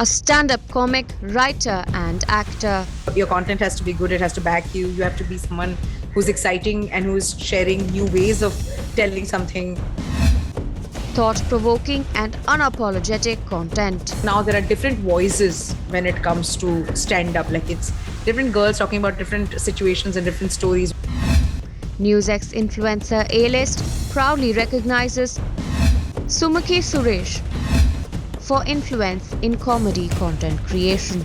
a stand-up comic, writer and actor. Your content has to be good, it has to back you. You have to be someone who's exciting and who's sharing new ways of telling something. Thought-provoking and unapologetic content. Now there are different voices when it comes to stand-up. Like it's different girls talking about different situations and different stories. NewsX influencer A-list proudly recognizes Sumukhi Suresh for influence in comedy content creation.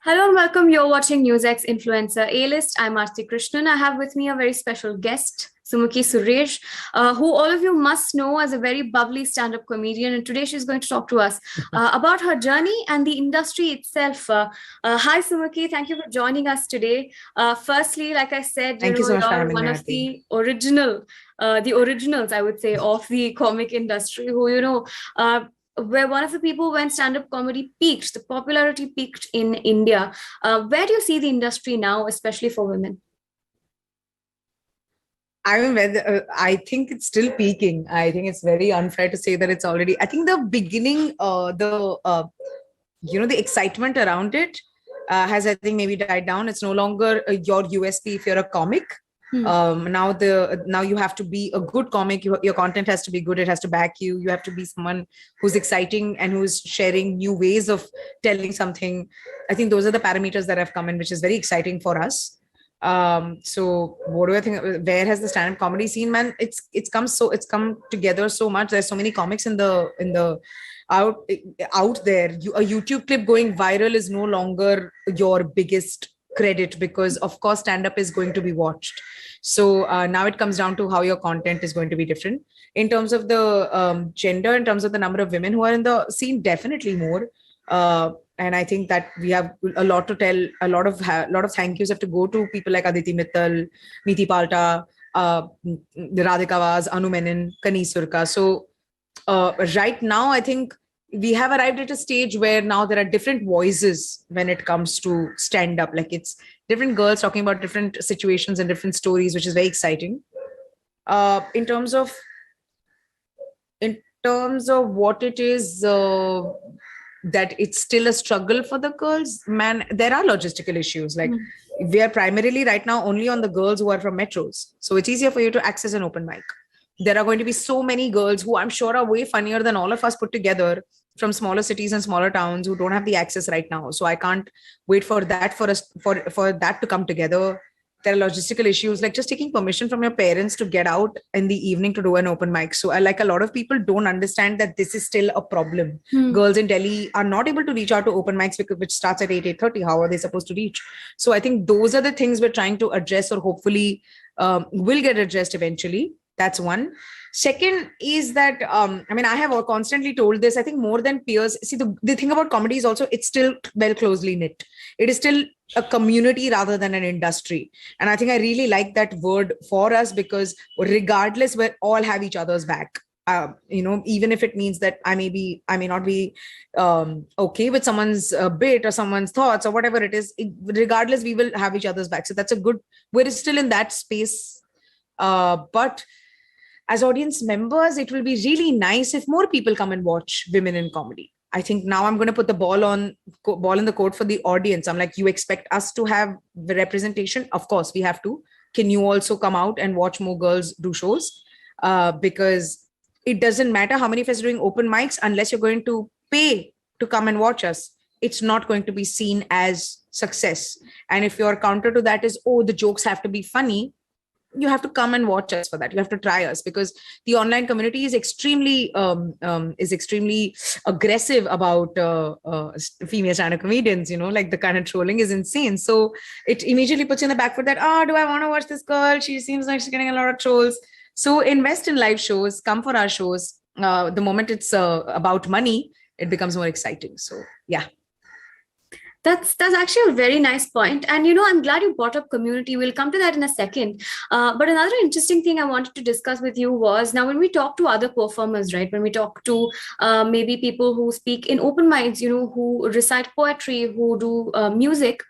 Hello and welcome. You're watching NewsX Influencer A-List. I'm Aarti Krishnan. I have with me a very special guest, Sumukhi Suresh, who all of you must know as a very bubbly stand-up comedian. And today she's going to talk to us about her journey and the industry itself. Hi, Sumukhi. Thank you for joining us today. Firstly, like I said, Thank you so much for you're having one me, of Aarti. the originals, I would say, of the comic industry who, where one of the people when stand-up comedy peaked, the popularity peaked in India. Where do you see the industry now, especially for women? I mean, I think it's still peaking. I think it's very unfair to say that it's already. I think the beginning, the excitement around it has, I think, maybe died down. It's no longer your USP if you're a comic. Now you have to be a good comic. Your content has to be good. It has to back you. You have to be someone who's exciting and who's sharing new ways of telling something. I think those are the parameters that have come in, which is very exciting for us. So what do I think? Where has the stand-up comedy scene, man? It's come together so much. There's so many comics in the out there. A YouTube clip going viral is no longer your biggest credit, because of course stand-up is going to be watched. So now it comes down to how your content is going to be different in terms of the gender, in terms of the number of women who are in the scene. Definitely more. And I think that we have a lot to tell. A lot of thank yous have to go to people like Aditi Mittal, Niti Palta, Radhika Vaz, Anu Menon, Kanis Surka. So right now, I think we have arrived at a stage where now there are different voices when it comes to stand-up. Like it's different girls talking about different situations and different stories, which is very exciting. In terms of what it is, that it's still a struggle for the girls, man, there are logistical issues. Like we are primarily right now only on the girls who are from metros. So it's easier for you to access an open mic. There are going to be so many girls who I'm sure are way funnier than all of us put together from smaller cities and smaller towns who don't have the access right now. So I can't wait for that for that to come together. There are logistical issues like just taking permission from your parents to get out in the evening to do an open mic. So a lot of people don't understand that this is still a problem. Girls in Delhi are not able to reach out to open mics which starts at 8:30. How are they supposed to reach? So I think those are the things we're trying to address, or hopefully will get addressed eventually. That's one. Second is that, I have constantly told this, I think more than peers. See, the thing about comedy is also, it's still well closely knit. It is still a community rather than an industry. And I think I really like that word for us, because regardless, we all have each other's back. Even if it means that I may not be okay with someone's bit or someone's thoughts or whatever it is, regardless, we will have each other's back. So that's we're still in that space. But as audience members, it will be really nice if more people come and watch women in comedy. I think now I'm going to put the ball in the court for the audience. I'm like, you expect us to have the representation? Of course, we have to. Can you also come out and watch more girls do shows? Because it doesn't matter how many of us are doing open mics, unless you're going to pay to come and watch us, it's not going to be seen as success. And if your counter to that is, oh, the jokes have to be funny, you have to come and watch us for that. You have to try us, because the online community is extremely aggressive about female stand-up comedians. Like the kind of trolling is insane. So it immediately puts you in the back foot that, do I want to watch this girl? She seems like she's getting a lot of trolls. So invest in live shows, come for our shows. The moment it's about money, it becomes more exciting. So yeah. That's actually a very nice point. And, I'm glad you brought up community. We'll come to that in a second. But another interesting thing I wanted to discuss with you was, now when we talk to other performers, right, when we talk to maybe people who speak in open mics, who recite poetry, who do music,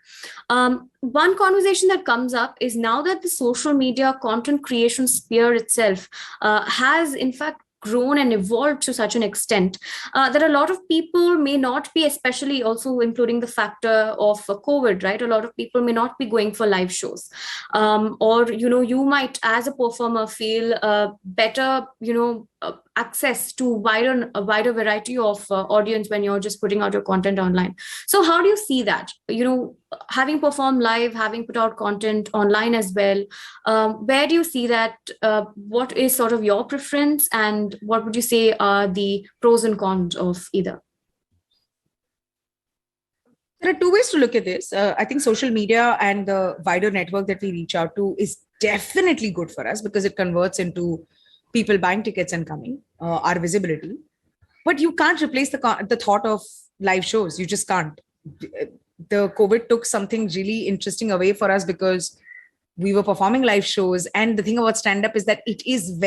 one conversation that comes up is now that the social media content creation sphere itself has in fact grown and evolved to such an extent that a lot of people may not be, especially also including the factor of COVID, right? A lot of people may not be going for live shows. Or, you might, as a performer, feel better, access to a wider variety of audience when you're just putting out your content online. So how do you see that? Having performed live, having put out content online as well, where do you see that? What is sort of your preference, and what would you say are the pros and cons of either? There are two ways to look at this. I think social media and the wider network that we reach out to is definitely good for us because it converts into people buying tickets and coming, our visibility. But you can't replace the thought of live shows. You just can't. The COVID took something really interesting away for us because we were performing live shows. And the thing about stand-up is that it's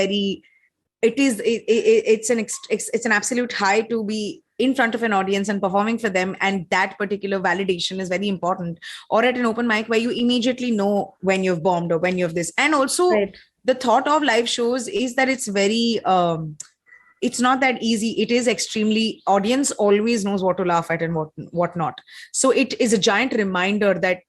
an absolute high to be in front of an audience and performing for them. And that particular validation is very important. Or at an open mic where you immediately know when you've bombed or when you have this. And also the thought of live shows is that it's very, it's not that easy. It is extremely, audience always knows what to laugh at and what not. So it is a giant reminder that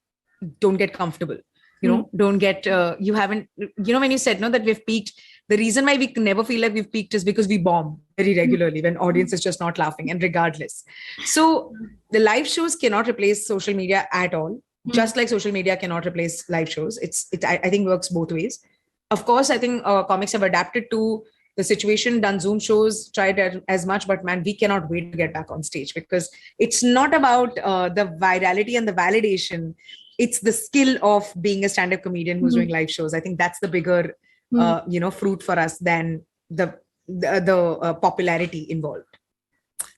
don't get comfortable. Don't get, you haven't, when you said that we've peaked, the reason why we never feel like we've peaked is because we bomb very regularly when audience is just not laughing, and regardless. So the live shows cannot replace social media at all. Just like social media cannot replace live shows. I think works both ways. Of course, I think comics have adapted to the situation, done Zoom shows, tried as much, but man, we cannot wait to get back on stage because it's not about the virality and the validation. It's the skill of being a stand-up comedian who's doing live shows. I think that's the bigger, fruit for us than the popularity involved.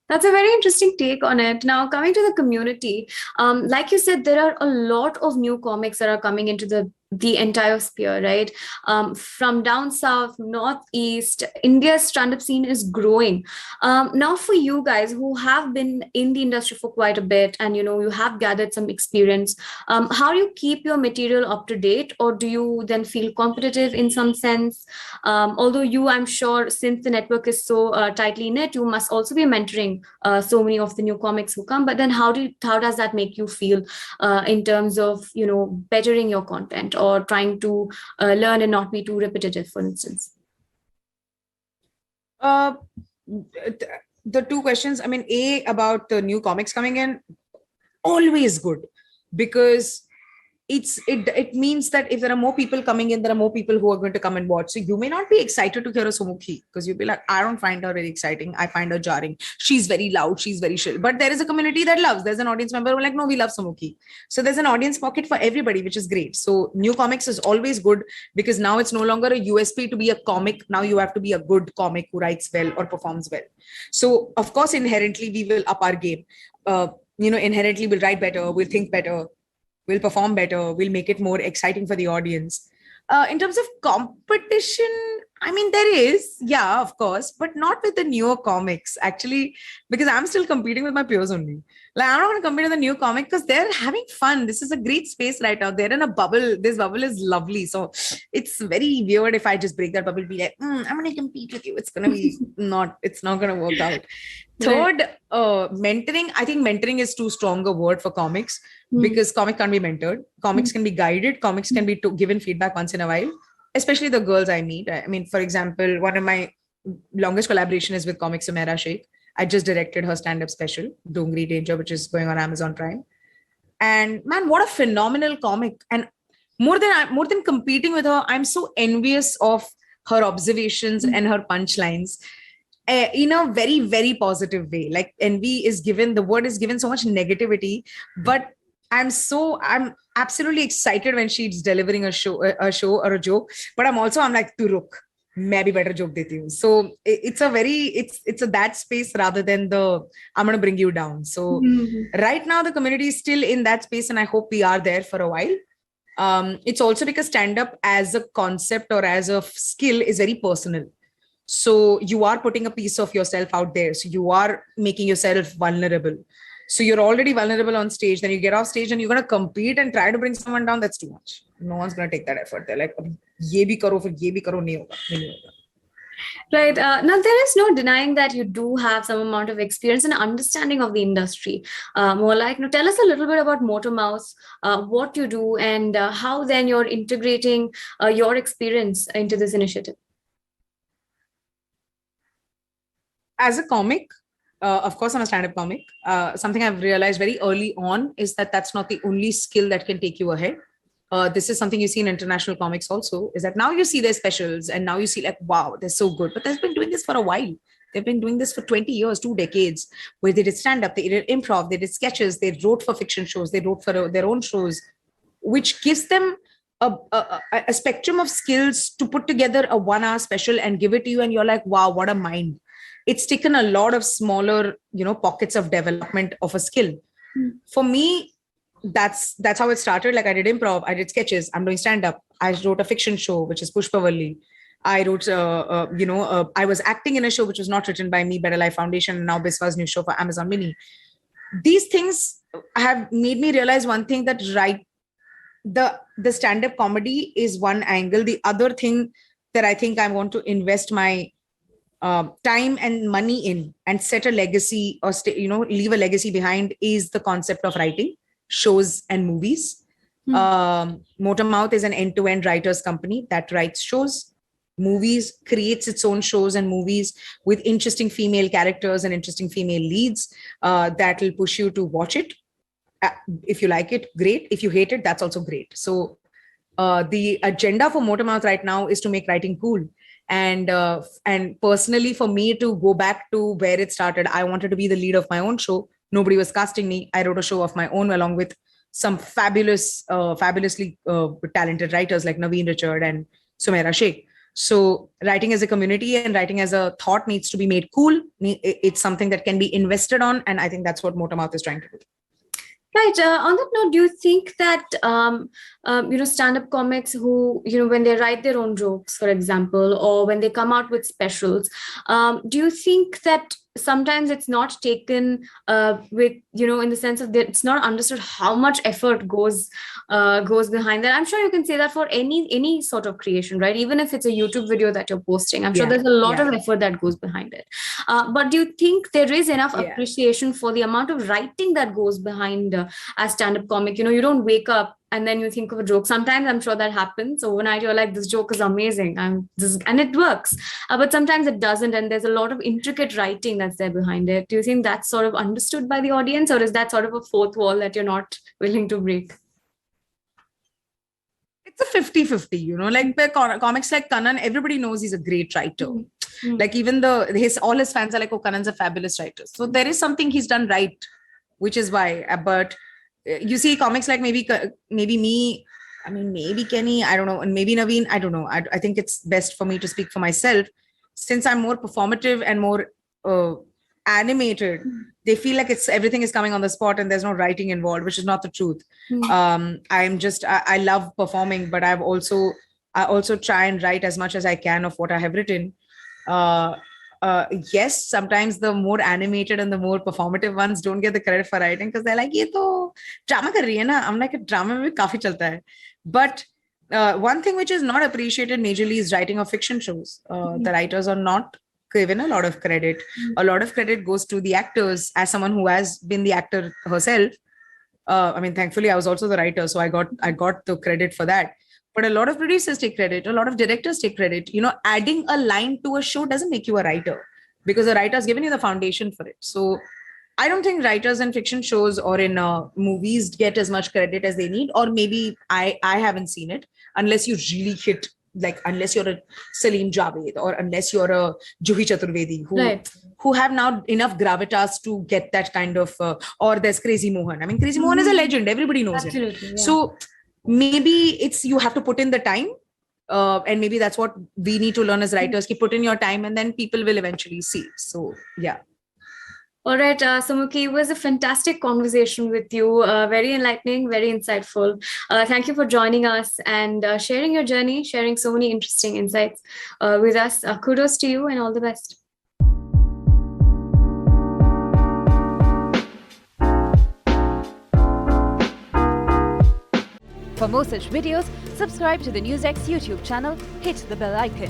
That's a very interesting take on it. Now, coming to the community, like you said, there are a lot of new comics that are coming into the entire sphere, right? From down south, northeast, India's stand-up scene is growing. Now, for you guys who have been in the industry for quite a bit and, you have gathered some experience, how do you keep your material up to date, or do you then feel competitive in some sense? Although I'm sure, since the network is so tightly knit, you must also be mentoring so many of the new comics who come. But then how does that make you feel in terms of, bettering your content or trying to learn and not be too repetitive, for instance? The two questions, about the new comics coming in, always good, because it means that if there are more people coming in, there are more people who are going to come and watch. So you may not be excited to hear a Sumukhi because you'll be like, I don't find her very exciting. I find her jarring. She's very loud. She's very shrill. But there is a community that loves. There's an audience member who are like, no, we love Sumukhi. So there's an audience pocket for everybody, which is great. So new comics is always good because now it's no longer a USP to be a comic. Now you have to be a good comic who writes well or performs well. So of course, inherently, we will up our game. Inherently we'll write better. We'll think better. We'll perform better. We'll make it more exciting for the audience. In terms of competition, there is, yeah, of course, but not with the newer comics, actually, because I'm still competing with my peers only. Like, I'm not going to compete with the new comic because they're having fun. This is a great space right now. They're in a bubble. This bubble is lovely. So it's very weird if I just break that bubble, be like, I'm going to compete with you. It's going to be it's not going to work out. Third, mentoring. I think mentoring is too strong a word for comics because comic can't be mentored. Comics can be guided. Comics can be given feedback once in a while, especially the girls I meet. For example, one of my longest collaboration is with comic Sumaira Sheikh. I just directed her stand-up special, Dongri Danger, which is going on Amazon Prime. And man, what a phenomenal comic. And more than competing with her, I'm so envious of her observations and her punchlines in a very, very positive way. Like envy is given, the word is given so much negativity, but I'm absolutely excited when she's delivering a show or a joke. But I'm like, tu ruk. मैं भी better joke देती हूँ. So it's a that space rather than I'm going to bring you down. So right now the community is still in that space and I hope we are there for a while. It's also because stand-up as a concept or as a skill is very personal. So you are putting a piece of yourself out there. So you are making yourself vulnerable. So you're already vulnerable on stage. Then you get off stage and you're going to compete and try to bring someone down. That's too much. No one's going to take that effort. They're like, ye bhi karo, fir ye bhi karo, nahi hoga. Right. Now, there is no denying that you do have some amount of experience and understanding of the industry. More like, tell us a little bit about Motormouth, what you do, and how then you're integrating your experience into this initiative. As a comic, of course, I'm a stand-up comic. Something I've realized very early on is that that's not the only skill that can take you ahead. This is something you see in international comics also, is that now you see their specials and now you see like, wow, they're so good. But they've been doing this for a while. They've been doing this for 20 years, 2 decades, where they did stand-up, they did improv, they did sketches, they wrote for fiction shows, they wrote for their own shows, which gives them a spectrum of skills to put together a 1-hour special and give it to you. And you're like, wow, what a mind. It's taken a lot of smaller, pockets of development of a skill. For me, that's how it started. Like I did improv, I did sketches, I'm doing stand-up. I wrote a fiction show, which is Pushpavalli. I wrote, I was acting in a show which was not written by me, Better Life Foundation, and now Biswa's new show for Amazon Mini. These things have made me realize one thing, that the stand-up comedy is one angle. The other thing that I think I want to invest my time and money in and set a legacy or leave a legacy behind is the concept of writing shows and movies. Motormouth is an end-to-end writers company that writes shows, movies, creates its own shows and movies with interesting female characters and interesting female leads that will push you to watch it. If you like it, great. If you hate it, that's also great. So the agenda for Motormouth right now is to make writing cool. And personally, for me to go back to where it started, I wanted to be the lead of my own show. Nobody was casting me. I wrote a show of my own along with some fabulously talented writers like Naveen Richard and Sumaira Sheikh. So writing as a community and writing as a thought needs to be made cool. It's something that can be invested on. And I think that's what Motormouth is trying to do. Right. On that note, do you think that, stand-up comics who, when they write their own jokes, for example, or when they come out with specials, do you think that sometimes it's not taken with, in the sense of that it's not understood how much effort goes behind that? I'm sure you can say that for any sort of creation, right? Even if it's a YouTube video that you're posting, I'm sure there's a lot of effort that goes behind it. But do you think there is enough appreciation for the amount of writing that goes behind a stand-up comic? You don't wake up and then you think of a joke. Sometimes I'm sure that happens. Overnight, you're like, this joke is amazing. And it works. But sometimes it doesn't. And there's a lot of intricate writing that's there behind it. Do you think that's sort of understood by the audience? Or is that sort of a fourth wall that you're not willing to break? It's a 50-50, like comics like Kanan, everybody knows he's a great writer. Like even all his fans are like, oh, Kanan's a fabulous writer. So there is something he's done right, which is why. But you see comics like maybe me, maybe Kenny, I don't know, and maybe Naveen, I don't know. I think it's best for me to speak for myself. Since I'm more performative and more animated, they feel like everything is coming on the spot and there's no writing involved, which is not the truth. I love performing, but I also try and write as much as I can of what I have written. Yes, sometimes the more animated and the more performative ones don't get the credit for writing because they're like, ye to drama kar rahi hai na. I'm like, a drama mein bhi kafi chalta hai. But one thing which is not appreciated majorly is writing of fiction shows. The writers are not given a lot of credit. A lot of credit goes to the actors. As someone who has been the actor herself, thankfully I was also the writer, so I got the credit for that. But a lot of producers take credit, a lot of directors take credit. Adding a line to a show doesn't make you a writer because the writer has given you the foundation for it. So I don't think writers in fiction shows or in movies get as much credit as they need, or maybe I haven't seen it unless you really hit, like unless you're a Salim Javed or unless you're a Juhi Chaturvedi who have now enough gravitas to get that kind of, or there's Crazy Mohan. Crazy Mohan is a legend. Everybody knows him. Yeah. So maybe you have to put in the time. And maybe that's what we need to learn as writers. Put in your time and then people will eventually see. So, yeah. All right, Sumukhi, it was a fantastic conversation with you. Very enlightening, very insightful. Thank you for joining us and sharing your journey, sharing so many interesting insights with us. Kudos to you and all the best. For more such videos, subscribe to the NewsX YouTube channel, hit the bell icon.